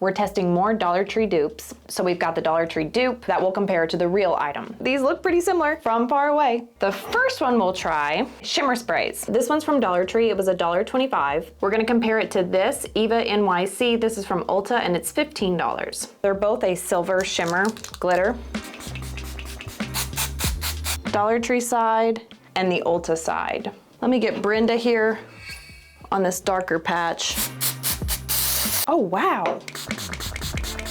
We're testing more Dollar Tree dupes. So we've got the Dollar Tree dupe that will compare to the real item. These look pretty similar from far away. The first one we'll try, Shimmer sprays. This one's from Dollar Tree. It was $1.25. We're gonna compare it to this, Eva NYC. This is from Ulta and it's $15. They're both a silver shimmer glitter. Dollar Tree side and the Ulta side. Let me get Brenda here on this darker patch. Oh, wow.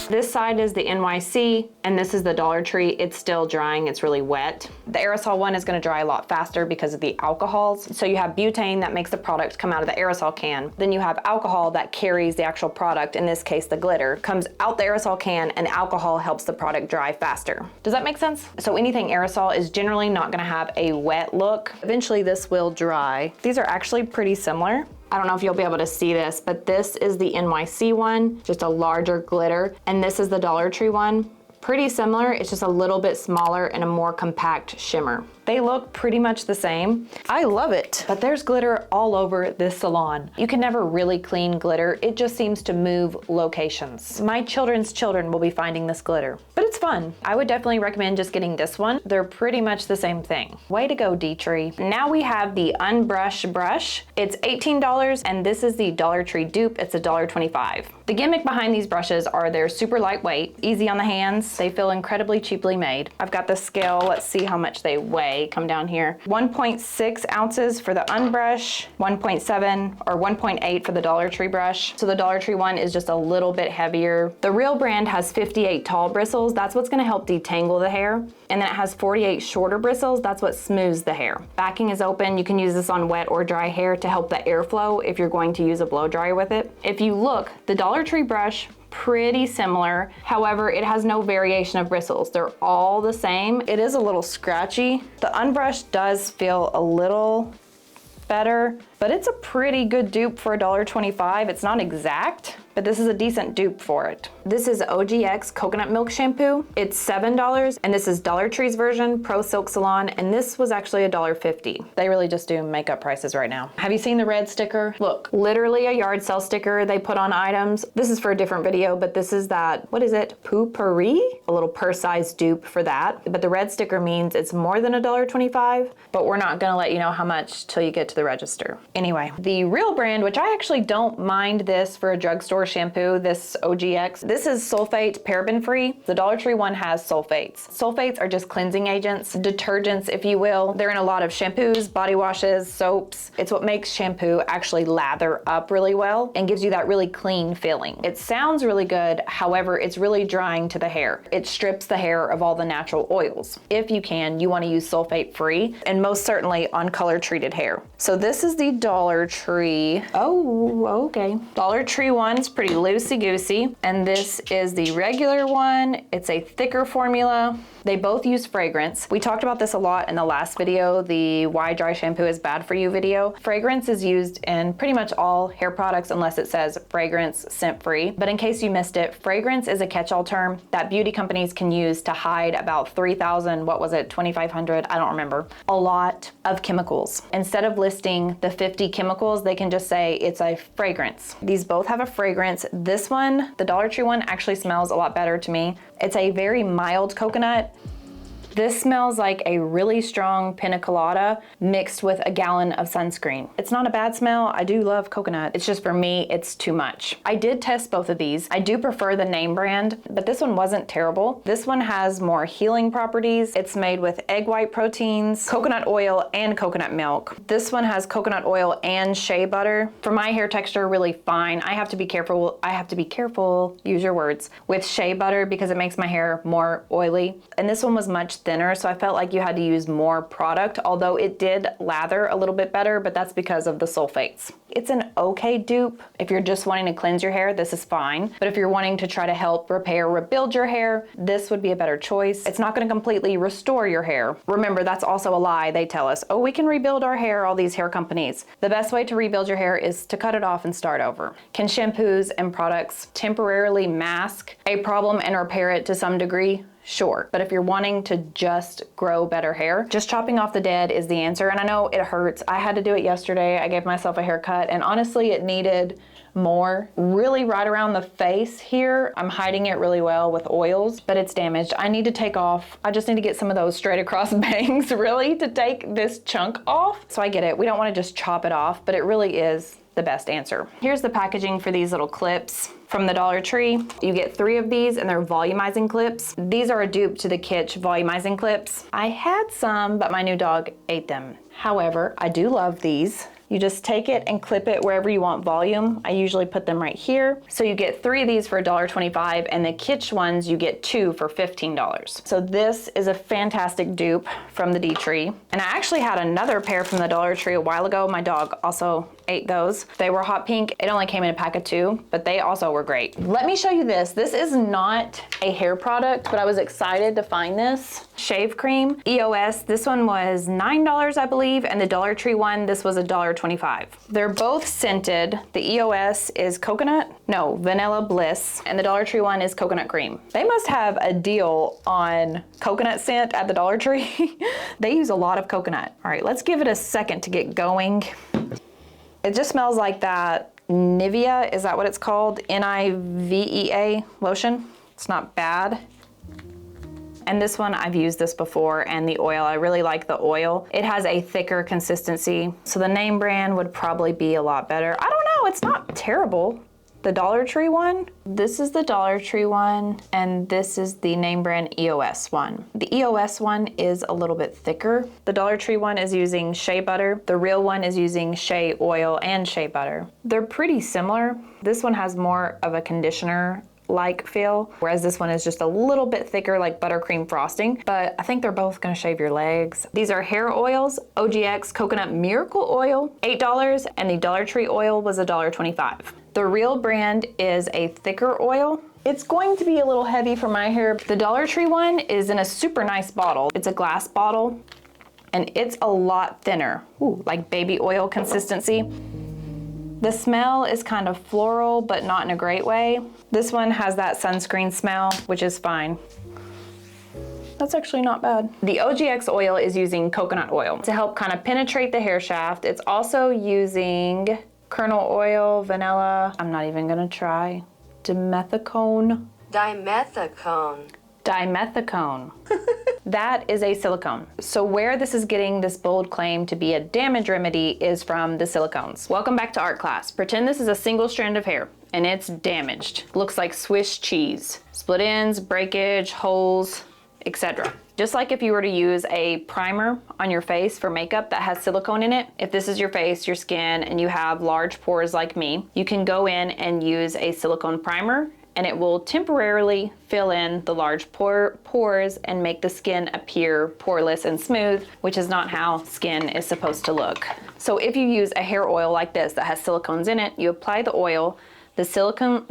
This side is the NYC, and this is the Dollar Tree. It's still drying, it's really wet. The aerosol one is gonna dry a lot faster because of the alcohols. So you have butane that makes the product come out of the aerosol can. Then you have alcohol that carries the actual product, in this case the glitter, comes out the aerosol can, and alcohol helps the product dry faster. Does that make sense? So anything aerosol is generally not gonna have a wet look. Eventually this will dry. These are actually pretty similar. I don't know if you'll be able to see this, but this is the NYC one, just a larger glitter, and this is the Dollar Tree one. Pretty similar, it's just a little bit smaller and a more compact shimmer. They look pretty much the same. I love it, but there's glitter all over this salon. You can never really clean glitter. It just seems to move locations. My children's children will be finding this glitter, but it's fun. I would definitely recommend just getting this one. They're pretty much the same thing. Way to go, D-Tree. Now we have the Unbrush brush. It's $18, and this is the Dollar Tree dupe. It's $1.25. The gimmick behind these brushes are they're super lightweight, easy on the hands. They feel incredibly cheaply made. I've got the scale. Let's see how much they weigh. Come down here. 1.6 ounces for the Unbrush, 1.7 or 1.8 for the Dollar Tree brush. So the Dollar Tree one is just a little bit heavier. The real brand has 58 tall bristles. That's what's gonna help detangle the hair. And then it has 48 shorter bristles. That's what smooths the hair. Backing is open. You can use this on wet or dry hair to help the airflow if you're going to use a blow dryer with it. If you look, the Dollar Tree brush, pretty similar. However, it has no variation of bristles. They're all the same. It is a little scratchy. The Unbrush does feel a little better, but it's a pretty good dupe for $1.25. It's not exact, but this is a decent dupe for it. This is OGX Coconut Milk Shampoo. It's $7, and this is Dollar Tree's version, Pro Silk Salon, and this was actually $1.50. They really just do makeup prices right now. Have you seen the red sticker? Look, literally a yard sale sticker they put on items. This is for a different video, but this is that, what is it, Poopery? A little purse-sized dupe for that. But the red sticker means it's more than $1.25, but we're not gonna let you know how much till you get to the register. Anyway, the real brand, which I actually don't mind this for a drugstore shampoo, this OGX. This is sulfate paraben free. The Dollar Tree one has sulfates. Sulfates are just cleansing agents, detergents, if you will. They're in a lot of shampoos, body washes, soaps. It's what makes shampoo actually lather up really well and gives you that really clean feeling. It sounds really good, however, it's really drying to the hair. It strips the hair of all the natural oils. If you can, you want to use sulfate free, and most certainly on color treated hair. So this is the Dollar Tree. Oh, okay. Dollar Tree one's pretty loosey-goosey, and this is the regular one. It's a thicker formula. They both use fragrance. We talked about this a lot in the last video, the why dry shampoo is bad for you video. Fragrance is used in pretty much all hair products unless it says fragrance scent free. But in case you missed it, fragrance is a catch-all term that beauty companies can use to hide about 3,000, what was it, 2,500, I don't remember, a lot of chemicals. Instead of listing the 50 chemicals, they can just say it's a fragrance. These both have a fragrance. This one, the Dollar Tree one, actually smells a lot better to me. It's a very mild coconut. This smells like a really strong pina colada mixed with a gallon of sunscreen. It's not a bad smell. I do love coconut. It's just for me, it's too much. I did test both of these. I do prefer the name brand, but this one wasn't terrible. This one has more healing properties. It's made with egg white proteins, coconut oil, and coconut milk. This one has coconut oil and shea butter. For my hair texture, really fine. I have to be careful, use your words, with shea butter because it makes my hair more oily. And this one was much thinner, so I felt like you had to use more product, although it did lather a little bit better, but that's because of the sulfates. It's an okay dupe. If you're just wanting to cleanse your hair, this is fine. But if you're wanting to try to help repair, rebuild your hair, this would be a better choice. It's not gonna completely restore your hair. Remember, that's also a lie. They tell us, oh, we can rebuild our hair, all these hair companies. The best way to rebuild your hair is to cut it off and start over. Can shampoos and products temporarily mask a problem and repair it to some degree? Sure, but if you're wanting to just grow better hair, just chopping off the dead is the answer. And I know it hurts. I had to do it yesterday. I gave myself a haircut, and honestly, it needed more. Really right around the face here. I'm hiding it really well with oils, but it's damaged. I need to take off. I just need to get some of those straight across bangs really to take this chunk off. So I get it. We don't want to just chop it off, but it really is the best answer. Here's the packaging for these little clips from the Dollar Tree. You get 3 of these and they're volumizing clips. These are a dupe to the Kitsch volumizing clips. I had some, but my new dog ate them. However, I do love these. You just take it and clip it wherever you want volume. I usually put them right here. So you get 3 of these for $1.25, and the Kitsch ones you get 2 for $15. So this is a fantastic dupe from the D Tree. And I actually had another pair from the Dollar Tree a while ago. My dog also ate those. They were hot pink. It only came in a pack of 2, but they also were great. Let me show you this. This is not a hair product, but I was excited to find this. Shave cream, EOS. This one was $9, I believe, and the Dollar Tree one, this was $1.25. They're both scented. The EOS is vanilla bliss, and the Dollar Tree one is coconut cream. They must have a deal on coconut scent at the Dollar Tree. They use a lot of coconut. All right, let's give it a second to get going. It just smells like that Nivea, is that what it's called? Nivea lotion. It's not bad. And this one, I've used this before, and the oil, I really like the oil. It has a thicker consistency, so the name brand would probably be a lot better. I don't know, it's not terrible. The Dollar Tree one, this is the Dollar Tree one, and this is the name brand EOS one. The EOS one is a little bit thicker. The Dollar Tree one is using shea butter. The real one is using shea oil and shea butter. They're pretty similar. This one has more of a conditioner like feel, whereas this one is just a little bit thicker, like buttercream frosting, but I think they're both gonna shave your legs. These are hair oils. OGX Coconut Miracle Oil, $8, and the Dollar Tree oil was $1.25. The real brand is a thicker oil. It's going to be a little heavy for my hair. The Dollar Tree one is in a super nice bottle. It's a glass bottle, and it's a lot thinner. Ooh, like baby oil consistency. The smell is kind of floral, but not in a great way. This one has that sunscreen smell, which is fine. That's actually not bad. The OGX oil is using coconut oil to help kind of penetrate the hair shaft. It's also using kernel oil, vanilla. I'm not even gonna try. Dimethicone. That is a silicone. So where this is getting this bold claim to be a damage remedy is from the silicones. Welcome back to art class. Pretend this is a single strand of hair and it's damaged. Looks like Swiss cheese. Split ends, breakage, holes, etc. Just like if you were to use a primer on your face for makeup that has silicone in it, if this is your face, your skin, and you have large pores like me, you can go in and use a silicone primer, and it will temporarily fill in the large pores and make the skin appear poreless and smooth, which is not how skin is supposed to look. So if you use a hair oil like this that has silicones in it, you apply the oil, the silicones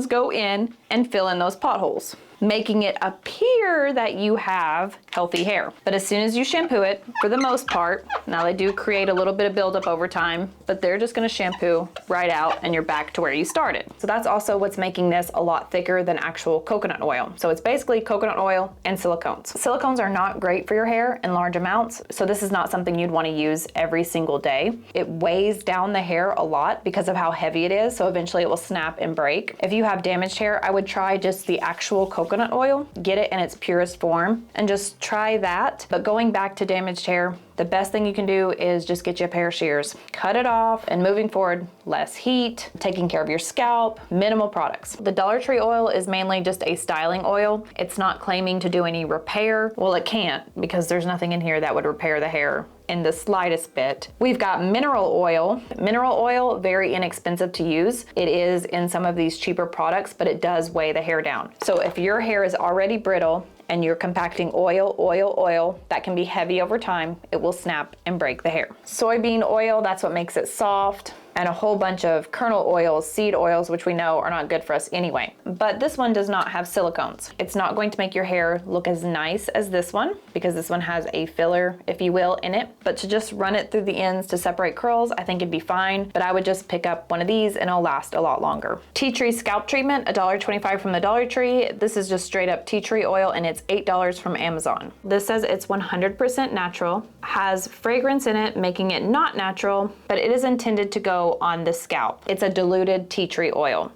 go in and fill in those potholes, making it appear that you have healthy hair. But as soon as you shampoo it, for the most part, now they do create a little bit of buildup over time, but they're just gonna shampoo right out and you're back to where you started. So that's also what's making this a lot thicker than actual coconut oil. So it's basically coconut oil and silicones. Silicones are not great for your hair in large amounts, so this is not something you'd wanna use every single day. It weighs down the hair a lot because of how heavy it is, so eventually it will snap and break. If you have damaged hair, I would try just the actual coconut oil, get it in its purest form, and just try that. But going back to damaged hair, the best thing you can do is just get you a pair of shears. Cut it off, and moving forward, less heat, taking care of your scalp, minimal products. The Dollar Tree oil is mainly just a styling oil. It's not claiming to do any repair. Well, it can't, because there's nothing in here that would repair the hair in the slightest bit. We've got mineral oil. Mineral oil, very inexpensive to use. It is in some of these cheaper products, but it does weigh the hair down. So if your hair is already brittle and you're compacting oil, that can be heavy over time, it will snap and break the hair. Soybean oil, that's what makes it soft. and a whole bunch of kernel oils, seed oils, which we know are not good for us anyway. But this one does not have silicones. It's not going to make your hair look as nice as this one because this one has a filler, if you will, in it. But to just run it through the ends to separate curls, I think it'd be fine. But I would just pick up one of these and it'll last a lot longer. Tea tree scalp treatment, $1.25 from the Dollar Tree. This is just straight up tea tree oil and it's $8 from Amazon. This says it's 100% natural, has fragrance in it, making it not natural, but it is intended to go on the scalp. It's a diluted tea tree oil.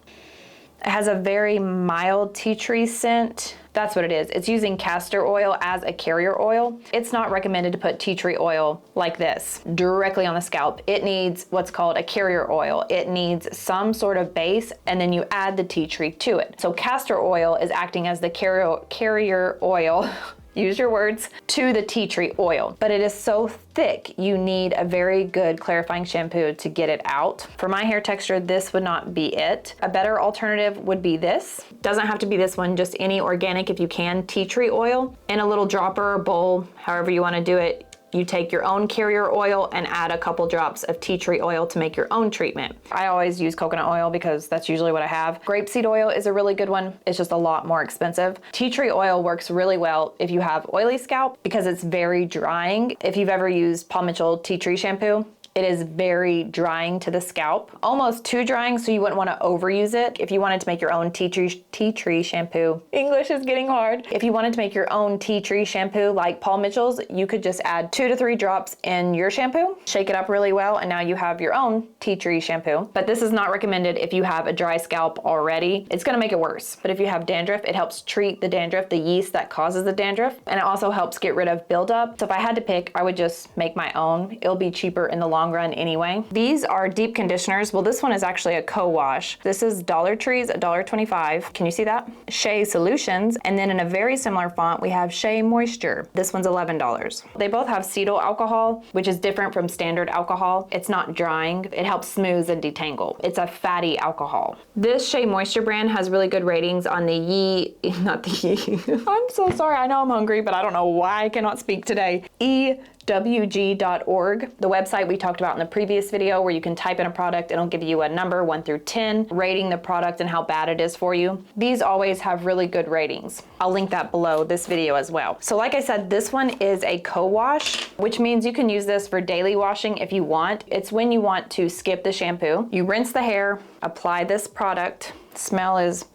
It has a very mild tea tree scent. That's what it is. It's using castor oil as a carrier oil. It's not recommended to put tea tree oil like this directly on the scalp. It needs what's called a carrier oil. It needs some sort of base and then you add the tea tree to it. So castor oil is acting as the carrier oil use your words, to the tea tree oil. But it is so thick, you need a very good clarifying shampoo to get it out. For my hair texture, this would not be it. A better alternative would be this. Doesn't have to be this one, just any organic, if you can, tea tree oil in a little dropper or bowl, however you want to do it. You take your own carrier oil and add a couple drops of tea tree oil to make your own treatment. I always use coconut oil because that's usually what I have. Grapeseed oil is a really good one. It's just a lot more expensive. Tea tree oil works really well if you have oily scalp because it's very drying. If you've ever used Paul Mitchell tea tree shampoo, it is very drying to the scalp, almost too drying, so you wouldn't want to overuse it. If you wanted to make your own tea tree shampoo, English is getting hard. If you wanted to make your own tea tree shampoo like Paul Mitchell's, you could just add 2 to 3 drops in your shampoo, shake it up really well, and now you have your own tea tree shampoo. But this is not recommended if you have a dry scalp already. It's going to make it worse. But if you have dandruff, it helps treat the dandruff, the yeast that causes the dandruff, and it also helps get rid of buildup. So if I had to pick, I would just make my own. It'll be cheaper in the long run anyway. These are deep conditioners. Well, this one is actually a co-wash. This is Dollar Tree's $1.25. Can you see that? Shea Solutions. And then in a very similar font, we have Shea Moisture. This one's $11. They both have cetyl alcohol, which is different from standard alcohol. It's not drying. It helps smooth and detangle. It's a fatty alcohol. This Shea Moisture brand has really good ratings on the I'm so sorry. I know I'm hungry, but I don't know why I cannot speak today. EWG.org, the website we talked about in the previous video where you can type in a product, it'll give you a number 1 through 10, rating the product and how bad it is for you. These always have really good ratings. I'll link that below this video as well. So like I said, this one is a co-wash, which means you can use this for daily washing if you want. It's when you want to skip the shampoo. You rinse the hair, apply this product. Smell is,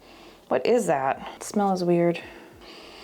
what is that? Smell is weird.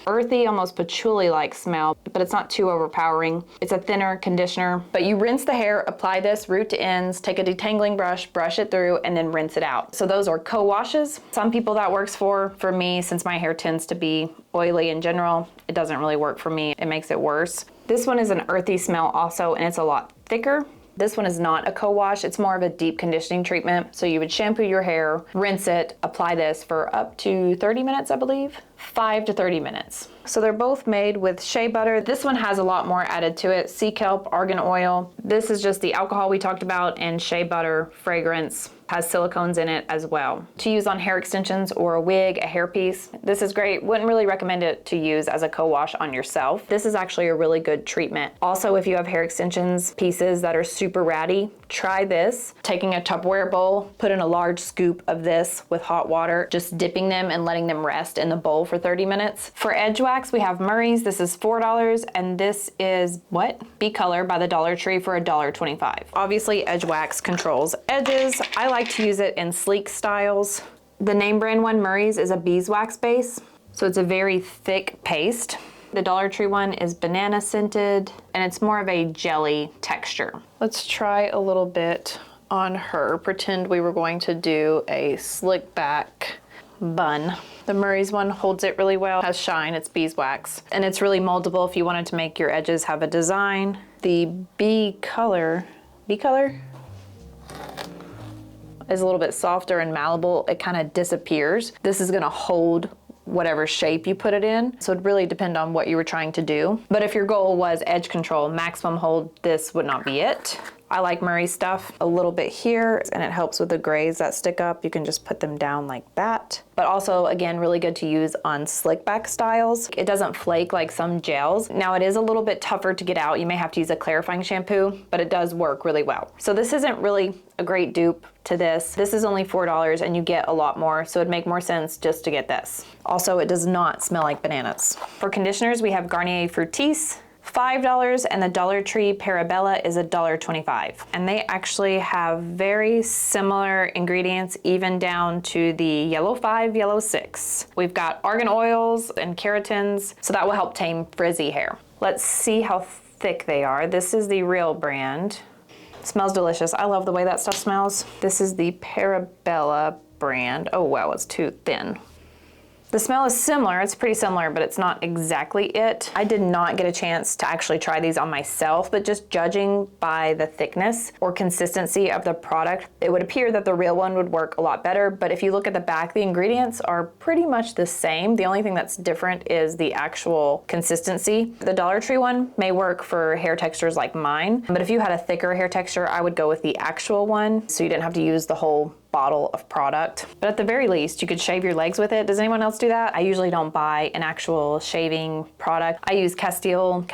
Earthy, almost patchouli-like smell, but it's not too overpowering. It's a thinner conditioner, but you rinse the hair, apply this root to ends, take a detangling brush, brush it through, and then rinse it out. So those are co-washes. Some people that works for me, since my hair tends to be oily in general, it doesn't really work for me. It makes it worse. This one is an earthy smell also, and it's a lot thicker. This one is not a co-wash, it's more of a deep conditioning treatment. So you would shampoo your hair, rinse it, apply this for up to 30 minutes, I believe. 5 to 30 minutes. So they're both made with shea butter. This one has a lot more added to it. Sea kelp, argan oil. This is just the alcohol we talked about, and shea butter fragrance. Has silicones in it as well. To use on hair extensions or a wig, a hairpiece, this is great. Wouldn't really recommend it to use as a co-wash on yourself. This is actually a really good treatment. Also, if you have hair extensions pieces that are super ratty, try this. Taking a Tupperware bowl, put in a large scoop of this with hot water, just dipping them and letting them rest in the bowl for 30 minutes. For edge wax, we have Murray's. This is $4, and this is what? B-Color by the Dollar Tree for $1.25. Obviously, edge wax controls edges. I like to use it in sleek styles. The name brand one, Murray's, is a beeswax base, so it's a very thick paste. The Dollar Tree one is banana scented, and it's more of a jelly texture. Let's try a little bit on her. Pretend we were going to do a slick back bun. The Murray's one holds it really well, has shine, it's beeswax, and it's really moldable if you wanted to make your edges have a design. The B-Color is a little bit softer and malleable. It kind of disappears. This is gonna hold whatever shape you put it in. So it really depends on what you were trying to do. But if your goal was edge control, maximum hold, this would not be it. I like Murray stuff a little bit here, and it helps with the grays that stick up. You can just put them down like that. But also, again, really good to use on slick back styles. It doesn't flake like some gels. Now it is a little bit tougher to get out. You may have to use a clarifying shampoo, but it does work really well. So this isn't really a great dupe to this. This is only $4 and you get a lot more, so it'd make more sense just to get this. Also, it does not smell like bananas. For conditioners, we have Garnier Fructis, $5, and the Dollar Tree Parabella is $1.25. And they actually have very similar ingredients, even down to the yellow 5, yellow 6. We've got argan oils and keratins, so that will help tame frizzy hair. Let's see how thick they are. This is the real brand. It smells delicious. I love the way that stuff smells. This is the Parabella brand. Oh wow, it's too thin. The smell is similar, it's pretty similar, but it's not exactly it. I did not get a chance to actually try these on myself, but just judging by the thickness or consistency of the product, it would appear that the real one would work a lot better, but if you look at the back, the ingredients are pretty much the same. The only thing that's different is the actual consistency. The Dollar Tree one may work for hair textures like mine, but if you had a thicker hair texture, I would go with the actual one, so you didn't have to use the whole bottle of product. But at the very least, you could shave your legs with it. Does anyone else do that? I usually don't buy an actual shaving product. I use Castile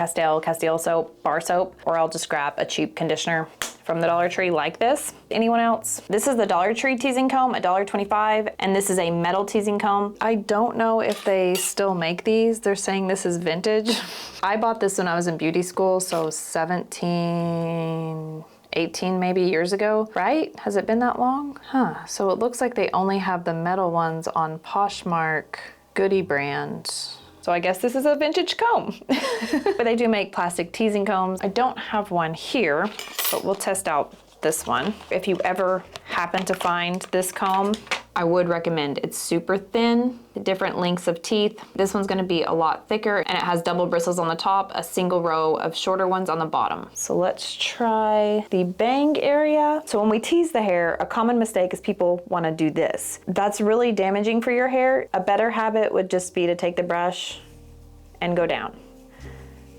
soap, bar soap, or I'll just grab a cheap conditioner from the Dollar Tree like this. Anyone else? This is the Dollar Tree teasing comb, $1.25, and this is a metal teasing comb. I don't know if they still make these. They're saying this is vintage. I bought this when I was in beauty school, so 18 maybe years ago, right? Has it been that long? Huh, so it looks like they only have the metal ones on Poshmark Goody brand. So I guess this is a vintage comb. But they do make plastic teasing combs. I don't have one here, but we'll test out this one. If you ever happen to find this comb, I would recommend. It's super thin, different lengths of teeth. This one's gonna be a lot thicker, and it has double bristles on the top, a single row of shorter ones on the bottom. So let's try the bang area. So when we tease the hair, a common mistake is people wanna do this. That's really damaging for your hair. A better habit would just be to take the brush and go down.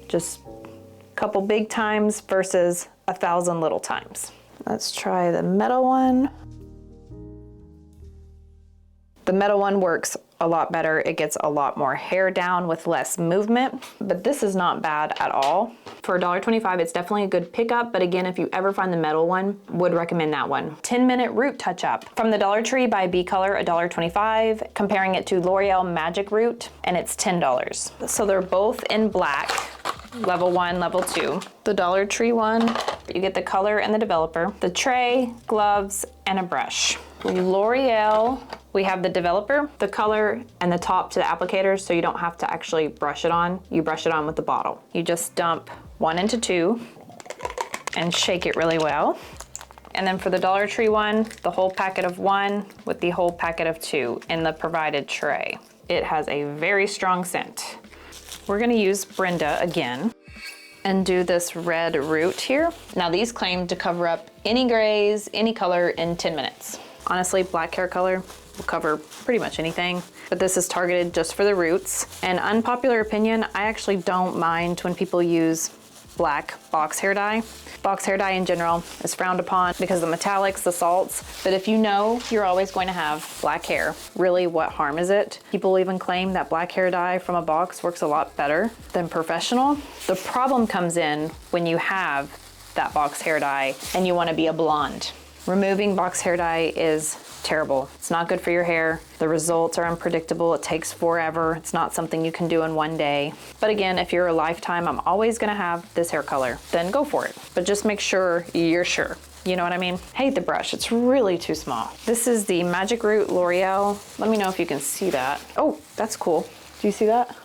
Just a couple big times versus 1,000 little times. Let's try the metal one. The metal one works a lot better. It gets a lot more hair down with less movement, but this is not bad at all. For $1.25, it's definitely a good pickup, but again, if you ever find the metal one, would recommend that one. 10-minute root touch-up. From the Dollar Tree by B Color, $1.25, comparing it to L'Oreal Magic Root, and it's $10. So they're both in black, level 1, level 2. The Dollar Tree one, you get the color and the developer, the tray, gloves, and a brush. L'Oreal, we have the developer, the color, and the top to the applicator, so you don't have to actually brush it on. You brush it on with the bottle. You just dump 1 into 2 and shake it really well. And then for the Dollar Tree one, the whole packet of 1 with the whole packet of 2 in the provided tray. It has a very strong scent. We're gonna use Brenda again and do this red root here. Now these claim to cover up any grays, any color in 10 minutes. Honestly, black hair color will cover pretty much anything, but this is targeted just for the roots. An unpopular opinion, I actually don't mind when people use black box hair dye. Box hair dye in general is frowned upon because of the metallics, the salts, but if you know you're always going to have black hair, really what harm is it? People even claim that black hair dye from a box works a lot better than professional. The problem comes in when you have that box hair dye and you want to be a blonde. Removing box hair dye is terrible. It's not good for your hair. The results are unpredictable. It takes forever. It's not something you can do in one day. But again, if you're a lifetime, I'm always gonna have this hair color, then go for it. But just make sure you're sure. You know what I mean? Hate the brush, it's really too small. This is the Magic Root L'Oreal. Let me know if you can see that. Oh, that's cool. Do you see that?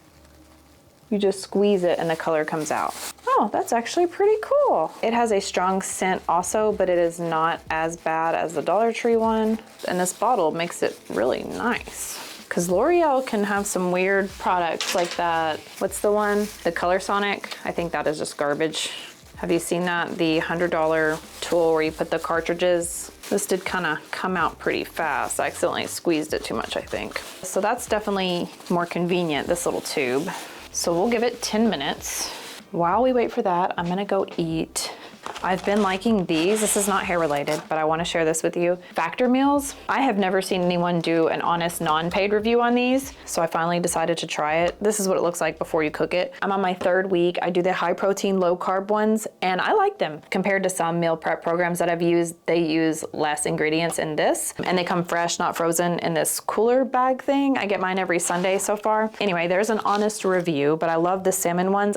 You just squeeze it and the color comes out. Oh, that's actually pretty cool. It has a strong scent also, but it is not as bad as the Dollar Tree one. And this bottle makes it really nice. Because L'Oreal can have some weird products like that. What's the one? The Color Sonic. I think that is just garbage. Have you seen that? The $100 tool where you put the cartridges. This did kind of come out pretty fast. I accidentally squeezed it too much, I think. So that's definitely more convenient, this little tube. So we'll give it 10 minutes. While we wait for that, I'm gonna go eat. I've been liking these. This is not hair related, but I want to share this with you. Factor meals. I have never seen anyone do an honest non-paid review on these, so I finally decided to try it. This is what it looks like before you cook it. I'm on my 3rd week. I do the high protein, low carb ones, and I like them. Compared to some meal prep programs that I've used, they use less ingredients in this, and they come fresh, not frozen, in this cooler bag thing. I get mine every Sunday so far. Anyway, there's an honest review, but I love the salmon ones.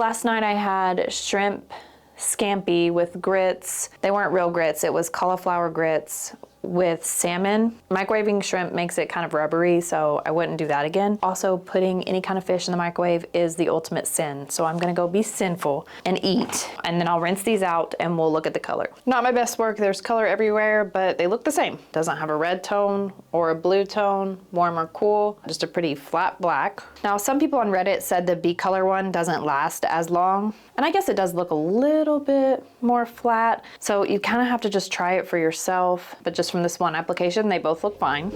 Last night I had shrimp scampi with grits. They weren't real grits, it was cauliflower grits with salmon. Microwaving shrimp makes it kind of rubbery, so I wouldn't do that again. Also, putting any kind of fish in the microwave is the ultimate sin, so I'm gonna go be sinful and eat. And then I'll rinse these out and we'll look at the color. Not my best work, there's color everywhere, but they look the same. Doesn't have a red tone or a blue tone, warm or cool, just a pretty flat black. Now, some people on Reddit said the B color one doesn't last as long, and I guess it does look a little bit more flat, so you kind of have to just try it for yourself, but just from this one application, they both look fine.